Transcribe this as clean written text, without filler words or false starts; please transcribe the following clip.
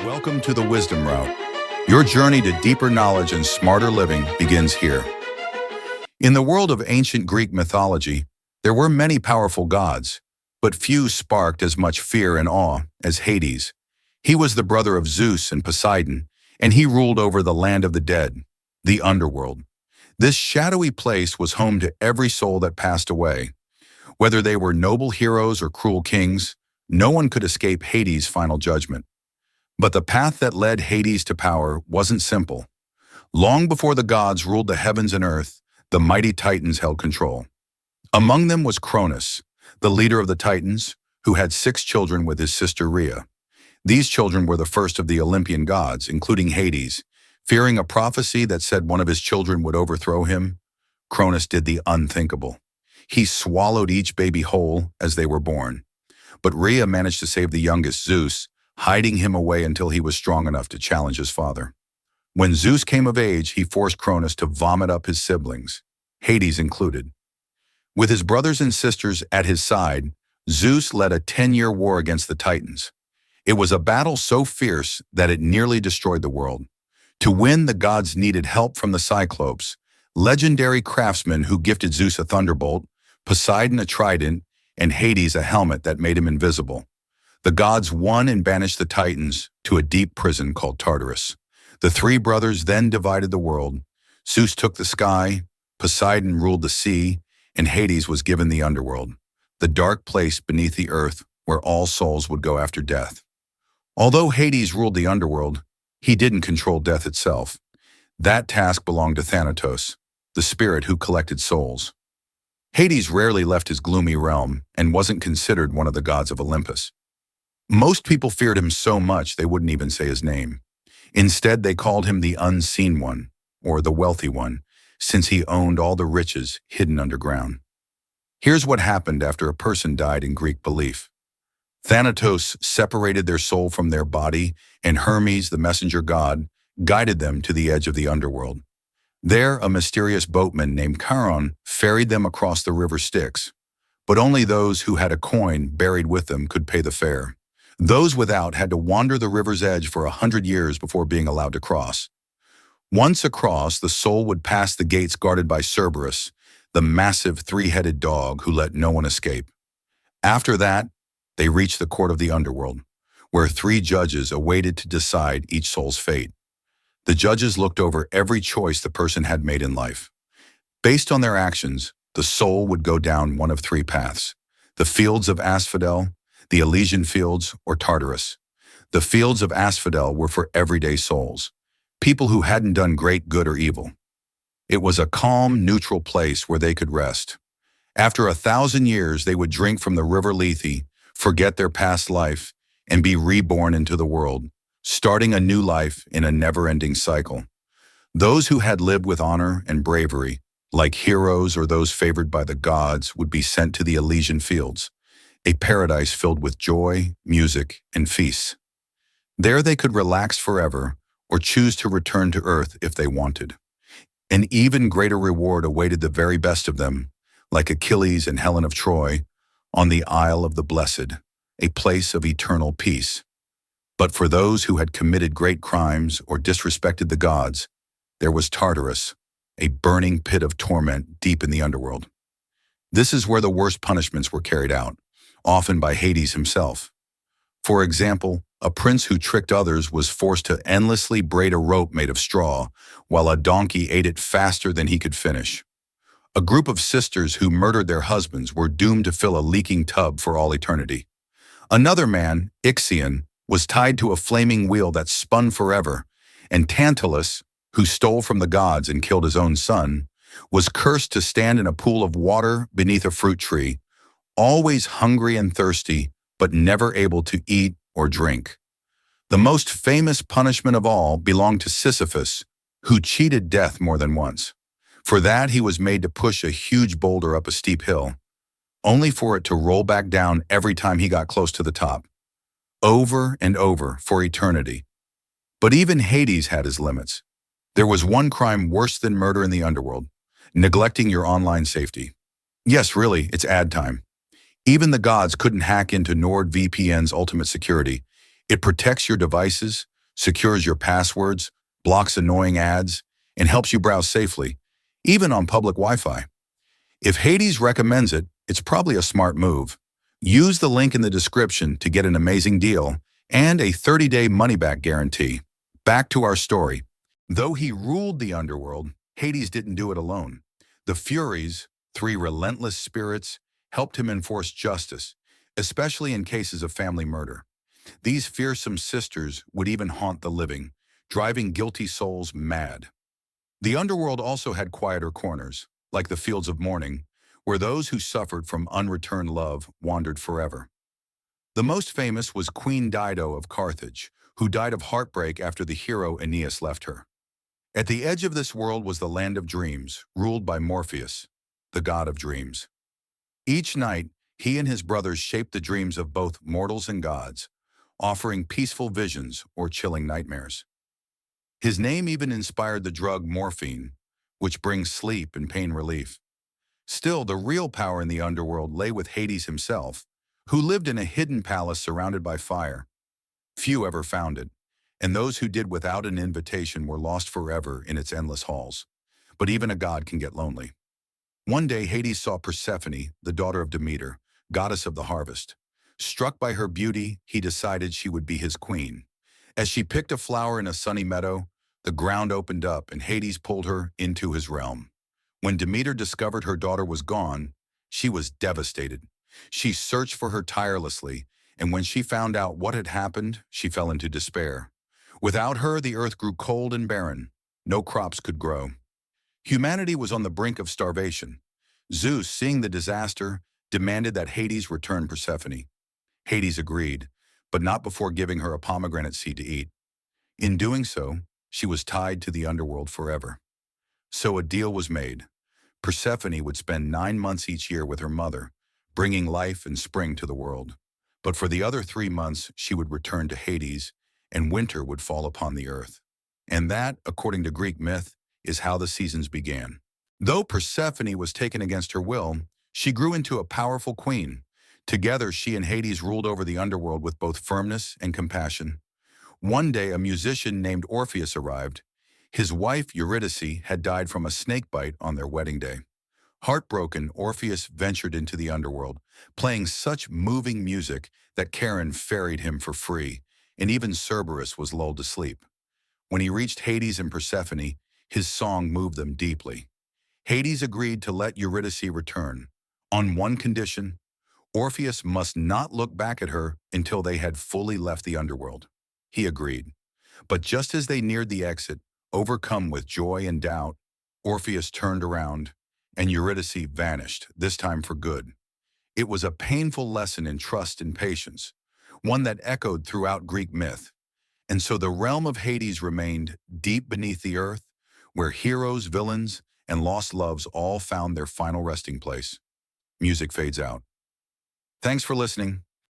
Welcome to the Wisdom Route. Your journey to deeper knowledge and smarter living begins here. In the world of ancient Greek mythology, there were many powerful gods, but few sparked as much fear and awe as Hades. He was the brother of Zeus and Poseidon, and he ruled over the land of the dead, the underworld. This shadowy place was home to every soul that passed away. Whether they were noble heroes or cruel kings, no one could escape Hades' final judgment. But the path that led Hades to power wasn't simple. Long before the gods ruled the heavens and earth, the mighty Titans held control. Among them was Cronus, the leader of the Titans, who had 6 children with his sister Rhea. These children were the first of the Olympian gods, including Hades. Fearing a prophecy that said one of his children would overthrow him, Cronus did the unthinkable. He swallowed each baby whole as they were born. But Rhea managed to save the youngest, Zeus, hiding him away until he was strong enough to challenge his father. When Zeus came of age, he forced Cronus to vomit up his siblings, Hades included. With his brothers and sisters at his side, Zeus led a 10-year war against the Titans. It was a battle so fierce that it nearly destroyed the world. To win, the gods needed help from the Cyclopes, legendary craftsmen who gifted Zeus a thunderbolt, Poseidon a trident, and Hades a helmet that made him invisible. The gods won and banished the Titans to a deep prison called Tartarus. The 3 brothers then divided the world. Zeus took the sky, Poseidon ruled the sea, and Hades was given the underworld, the dark place beneath the earth where all souls would go after death. Although Hades ruled the underworld, he didn't control death itself. That task belonged to Thanatos, the spirit who collected souls. Hades rarely left his gloomy realm and wasn't considered one of the gods of Olympus. Most people feared him so much they wouldn't even say his name. Instead, they called him the Unseen One, or the Wealthy One, since he owned all the riches hidden underground. Here's what happened after a person died in Greek belief. Thanatos separated their soul from their body, and Hermes, the messenger god, guided them to the edge of the underworld. There, a mysterious boatman named Charon ferried them across the river Styx, but only those who had a coin buried with them could pay the fare. Those without had to wander the river's edge for 100 years before being allowed to cross. Once across, the soul would pass the gates guarded by Cerberus, the massive 3-headed dog who let no one escape. After that, they reached the court of the underworld, where 3 judges awaited to decide each soul's fate. The judges looked over every choice the person had made in life. Based on their actions, the soul would go down one of 3 paths: the fields of Asphodel, the Elysian Fields, or Tartarus. The fields of Asphodel were for everyday souls, people who hadn't done great good or evil. It was a calm, neutral place where they could rest. After 1,000 years, they would drink from the river Lethe, forget their past life, and be reborn into the world, starting a new life in a never-ending cycle. Those who had lived with honor and bravery, like heroes or those favored by the gods, would be sent to the Elysian Fields, a paradise filled with joy, music, and feasts. There they could relax forever or choose to return to Earth if they wanted. An even greater reward awaited the very best of them, like Achilles and Helen of Troy, on the Isle of the Blessed, a place of eternal peace. But for those who had committed great crimes or disrespected the gods, there was Tartarus, a burning pit of torment deep in the underworld. This is where the worst punishments were carried out, often by Hades himself. For example, a prince who tricked others was forced to endlessly braid a rope made of straw, while a donkey ate it faster than he could finish. A group of sisters who murdered their husbands were doomed to fill a leaking tub for all eternity. Another man, Ixion, was tied to a flaming wheel that spun forever, and Tantalus, who stole from the gods and killed his own son, was cursed to stand in a pool of water beneath a fruit tree, always hungry and thirsty, but never able to eat or drink. The most famous punishment of all belonged to Sisyphus, who cheated death more than once. For that, he was made to push a huge boulder up a steep hill, only for it to roll back down every time he got close to the top, over and over for eternity. But even Hades had his limits. There was one crime worse than murder in the underworld: neglecting your online safety. Yes, really, it's ad time. Even the gods couldn't hack into NordVPN's ultimate security. It protects your devices, secures your passwords, blocks annoying ads, and helps you browse safely, even on public Wi-Fi. If Hades recommends it, it's probably a smart move. Use the link in the description to get an amazing deal and a 30-day money-back guarantee. Back to our story. Though he ruled the underworld, Hades didn't do it alone. The Furies, three relentless spirits, helped him enforce justice, especially in cases of family murder. These fearsome sisters would even haunt the living, driving guilty souls mad. The underworld also had quieter corners, like the fields of mourning, where those who suffered from unreturned love wandered forever. The most famous was Queen Dido of Carthage, who died of heartbreak after the hero Aeneas left her. At the edge of this world was the land of dreams, ruled by Morpheus, the god of dreams. Each night, he and his brothers shaped the dreams of both mortals and gods, offering peaceful visions or chilling nightmares. His name even inspired the drug morphine, which brings sleep and pain relief. Still, the real power in the underworld lay with Hades himself, who lived in a hidden palace surrounded by fire. Few ever found it, and those who did without an invitation were lost forever in its endless halls. But even a god can get lonely. One day, Hades saw Persephone, the daughter of Demeter, goddess of the harvest. Struck by her beauty, he decided she would be his queen. As she picked a flower in a sunny meadow, the ground opened up and Hades pulled her into his realm. When Demeter discovered her daughter was gone, she was devastated. She searched for her tirelessly, and when she found out what had happened, she fell into despair. Without her, the earth grew cold and barren. No crops could grow. Humanity was on the brink of starvation. Zeus, seeing the disaster, demanded that Hades return Persephone. Hades agreed, but not before giving her a pomegranate seed to eat. In doing so, she was tied to the underworld forever. So a deal was made. Persephone would spend 9 months each year with her mother, bringing life and spring to the world. But for the other 3 months, she would return to Hades, and winter would fall upon the earth. And that, according to Greek myth, is how the seasons began. Though Persephone was taken against her will, she grew into a powerful queen. Together, she and Hades ruled over the underworld with both firmness and compassion. One day, a musician named Orpheus arrived. His wife, Eurydice, had died from a snake bite on their wedding day. Heartbroken, Orpheus ventured into the underworld, playing such moving music that Charon ferried him for free, and even Cerberus was lulled to sleep. When he reached Hades and Persephone, his song moved them deeply. Hades agreed to let Eurydice return. On one condition, Orpheus must not look back at her until they had fully left the underworld. He agreed. But just as they neared the exit, overcome with joy and doubt, Orpheus turned around, and Eurydice vanished, this time for good. It was a painful lesson in trust and patience, one that echoed throughout Greek myth. And so the realm of Hades remained deep beneath the earth, where heroes, villains, and lost loves all found their final resting place. Music fades out. Thanks for listening.